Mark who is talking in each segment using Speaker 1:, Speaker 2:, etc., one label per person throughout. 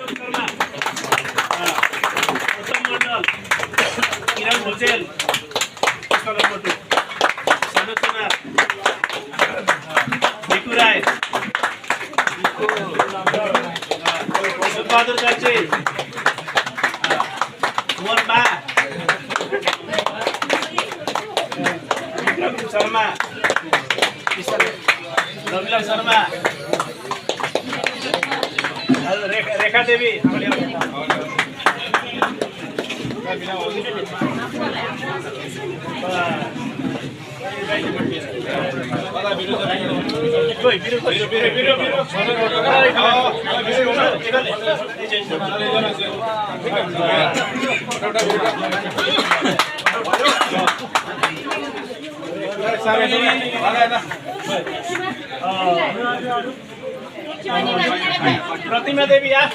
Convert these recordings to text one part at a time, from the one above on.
Speaker 1: शर्मा, उत्तम मंडल, किरण भुजेल, सनत कुमार, भिकु राय, बहादुर चाची, मोहन बा, शर्मा, रविलाल शर्मा, रेखा देवी, प्रतिमा देवी यार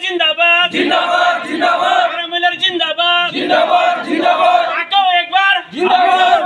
Speaker 1: जिंदाबाद जिंदाबाद जिंदाबाद जिंदाबाद आको एक बार जिंदाबाद